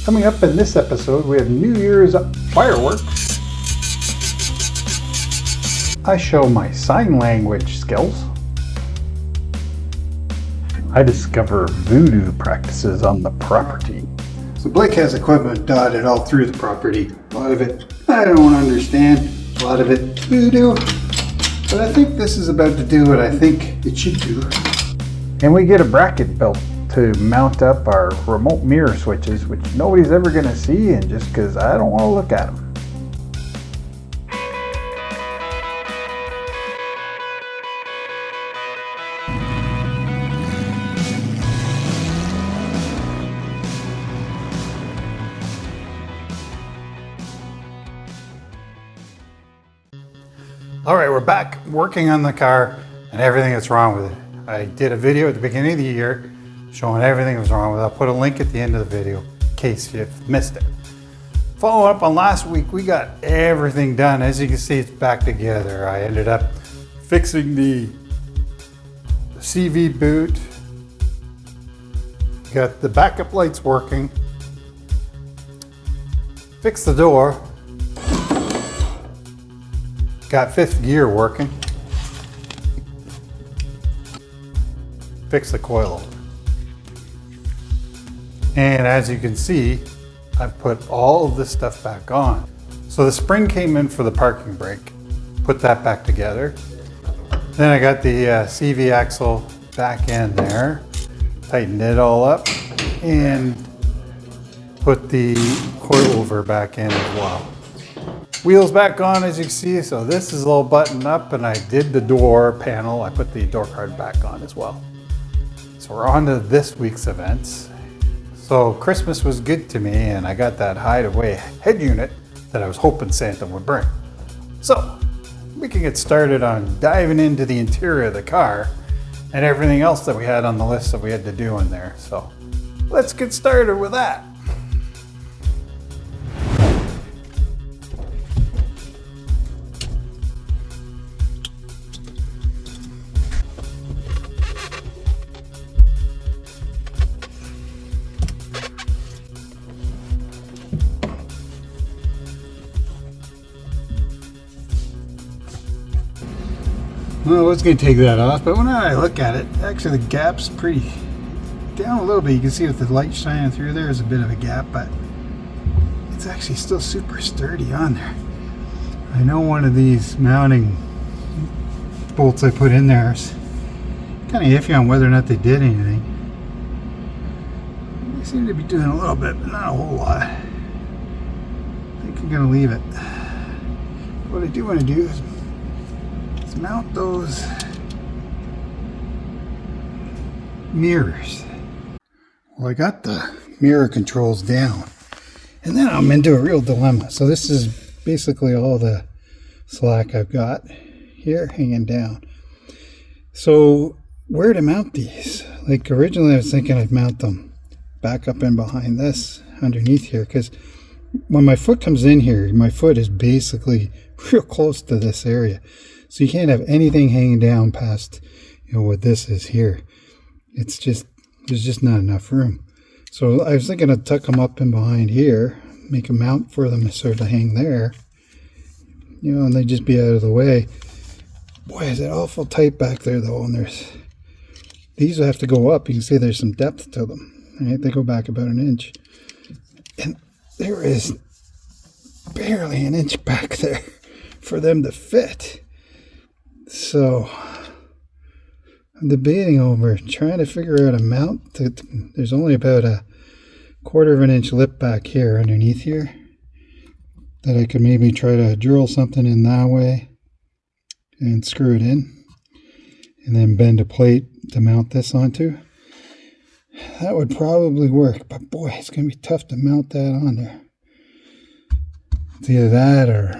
Coming up in this episode, we have New Year's fireworks. I show my sign language skills. I discover voodoo practices on the property. So Blake has equipment dotted all through the property. A lot of it I don't understand, a lot of it voodoo, but I think this is about to do what I think it should do. And we get a bracket built to mount up our remote mirror switches, which nobody's ever going to see, and just because I don't want to look at them. All right, we're back working on the car and everything that's wrong with it. I did a video at the beginning of the year showing everything that was wrong with it. I'll put a link at the end of the video in case you've missed it. Following up on last week, we got everything done. As you can see, it's back together. I ended up fixing the CV boot, got the backup lights working, fixed the door, got fifth gear working, fixed the coilover. And as you can see, I've put all of this stuff back on. So the spring came in for the parking brake, put that back together. Then I got the CV axle back in there, tightened it all up, and put the coilover back in as well. Wheels back on, as you can see, so this is all buttoned up, and I did the door panel. I put the door card back on as well. So we're on to this week's events. So Christmas was good to me, and I got that hideaway head unit that I was hoping Santa would bring. So we can get started on diving into the interior of the car and everything else that we had on the list that we had to do in there. So let's get started with that. Well, I was going to take that off, but when I look at it, actually the gap's pretty down a little bit. You can see with the light shining through there's a bit of a gap, but it's actually still super sturdy on there. I know one of these mounting bolts I put in there is kind of iffy on whether or not they did anything. They seem to be doing a little bit, but not a whole lot. I think I'm going to leave it. What I do want to do is mount those mirrors. Well, I got the mirror controls down, and then I'm into a real dilemma. So this is basically all the slack I've got here hanging down. So where to mount these? Like originally I was thinking I'd mount them back up and behind this underneath here, because when my foot comes in here, my foot is basically real close to this area. So you can't have anything hanging down past, what this is here. It's just, there's just not enough room. So I was thinking I'd tuck them up in behind here, make a mount for them to sort of hang there, and they'd just be out of the way. Boy, is it awful tight back there though, and these will have to go up. You can see there's some depth to them, right? They go back about an inch. And there is barely an inch back there for them to fit. So I'm debating over trying to figure out a mount. There's only about a 1/4 of an inch lip back here underneath here that I could maybe try to drill something in that way and screw it in, and then bend a plate to mount this onto. That would probably work, but boy, it's going to be tough to mount that on there. It's either that or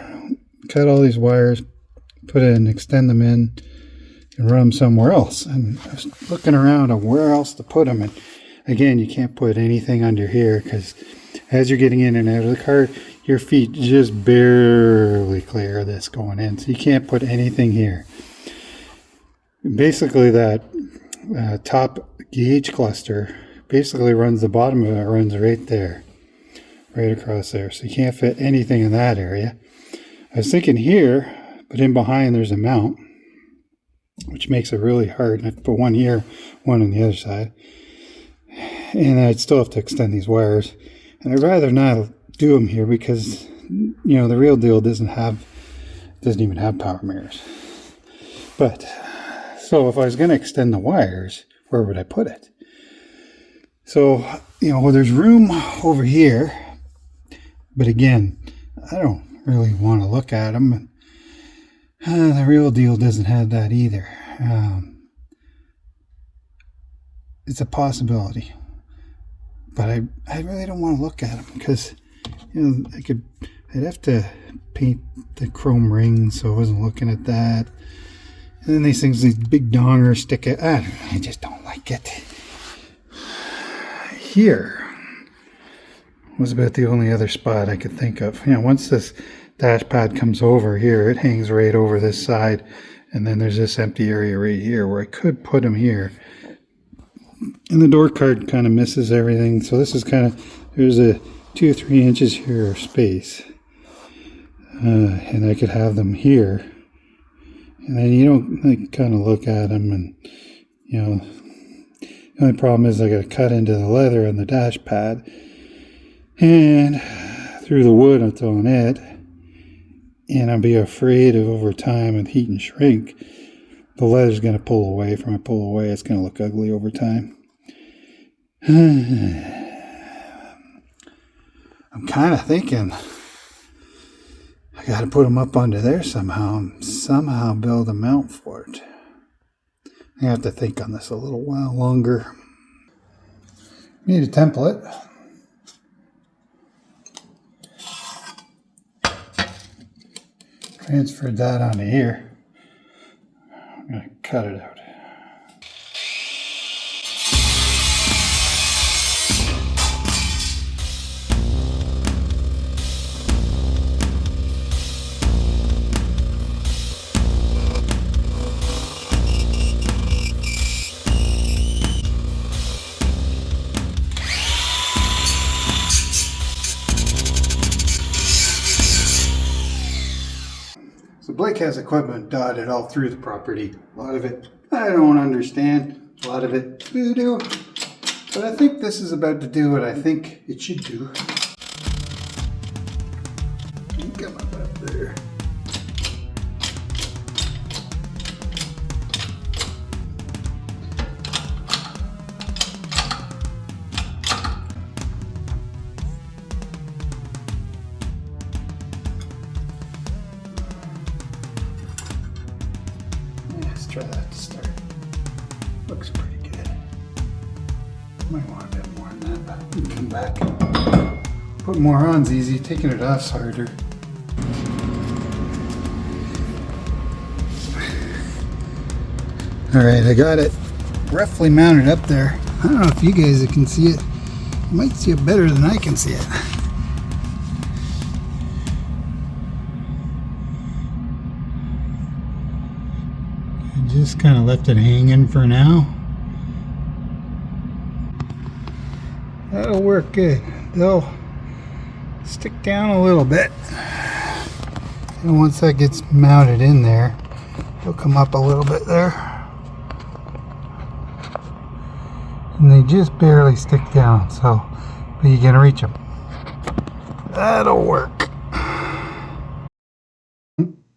cut all these wires, put it and extend them in and run them somewhere else. And I was looking around on where else to put them. And again, you can't put anything under here because as you're getting in and out of the car, your feet just barely clear of this going in. So you can't put anything here. Basically that top gauge cluster basically runs the bottom of it, runs right there. right across there. So you can't fit anything in that area. I was thinking here, but in behind there's a mount, which makes it really hard. I have to put one here, one on the other side. And I'd still have to extend these wires. And I'd rather not do them here because, you know, the real deal doesn't even have power mirrors. But, so if I was going to extend the wires, where would I put it? So, you know, there's room over here. But again, I don't really want to look at them. The real deal doesn't have that either. It's a possibility. But I really don't want to look at them because, you know, I'd have to paint the chrome rings so I wasn't looking at that. And then these things, these big dongers stick out. I just don't like it. Here was about the only other spot I could think of. You know, once this dash pad comes over here, it hangs right over this side. And then there's this empty area right here where I could put them here. And the door card kind of misses everything. So this is kind of, there's a 2 or 3 inches here of space. And I could have them here. And then you don't like kind of look at them and, you know, the only problem is I got to cut into the leather on the dash pad. And through the wood that's on it. And I'd be afraid of over time with heat and shrink, the leather's going to pull away. From it pull away, it's going to look ugly over time. I'm kind of thinking I got to put them up under there somehow build a mount for it. I have to think on this a little while longer. Need a template. Transferred that onto here. I'm going to cut it out. Blake has equipment dotted all through the property. A lot of it I don't understand. A lot of it voodoo. But I think this is about to do what I think it should do. Come up there. Try that to start. Looks pretty good. Might want a bit more than that, but we can come back. Put more on's easy, taking it off's harder. Alright, I got it roughly mounted up there. I don't know if you guys can see it. You might see it better than I can see it. Just kind of left it hanging for now. That'll work good. They'll stick down a little bit. And once that gets mounted in there, they'll come up a little bit there. And they just barely stick down, so but you can reach them. That'll work.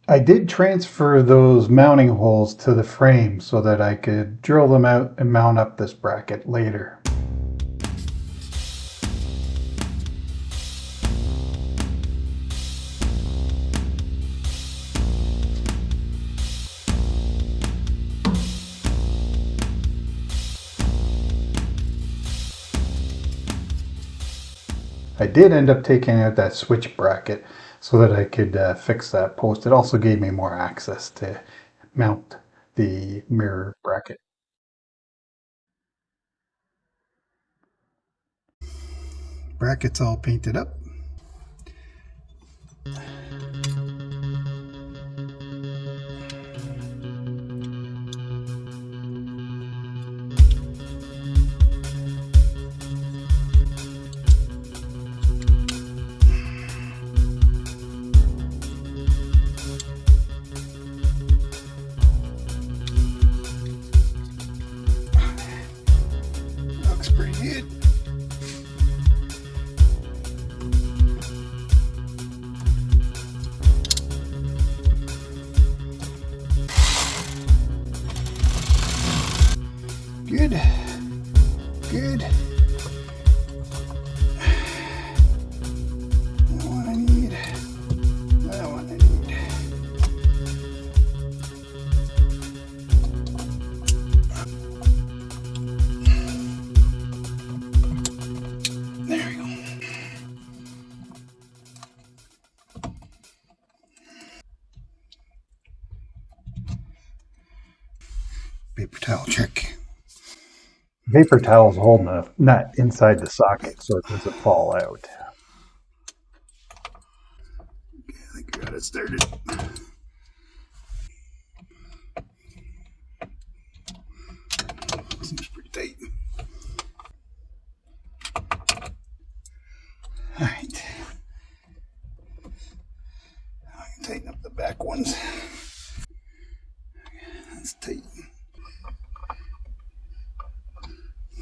I did transfer those mounting holes to the frame so that I could drill them out and mount up this bracket later. I did end up taking out that switch bracket so that I could fix that post. It also gave me more access to mount the mirror bracket. Bracket's all painted up. paper towel trick. Paper towel's holding the nut inside the socket so it doesn't fall out. I think I got it started. Seems pretty tight. All right. I can tighten up the back ones. That's tight.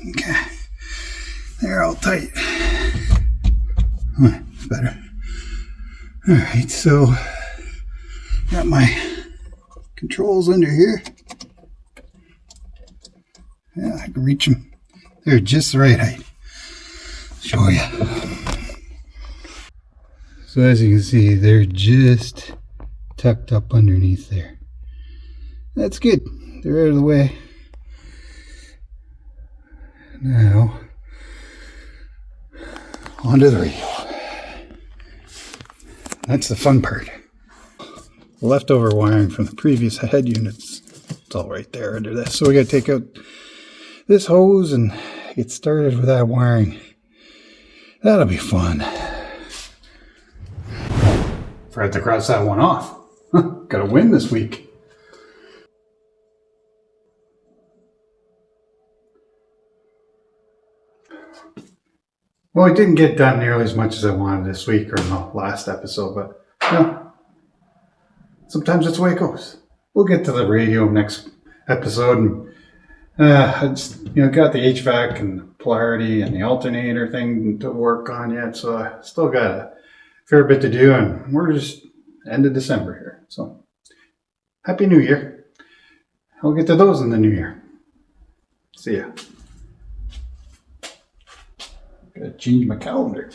Okay. They're all tight. Better. All right, so got my controls under here. Yeah, I can reach them. They're just the right height. Show you. So as you can see, they're just tucked up underneath there. That's good. They're out of the way. Now, onto the radio. That's the fun part. The leftover wiring from the previous head units, it's all right there under this. So we got to take out this hose and get started with that wiring. That'll be fun. Forgot to cross that one off. Got a win this week. Well, it didn't get done nearly as much as I wanted this week or in the last episode, but sometimes that's the way it goes. We'll get to the radio next episode, and I just, got the HVAC and the polarity and the alternator thing to work on yet, so I still got a fair bit to do, and we're just end of December here. So, Happy New Year. I'll get to those in the new year. See ya. Gotta change my calendar.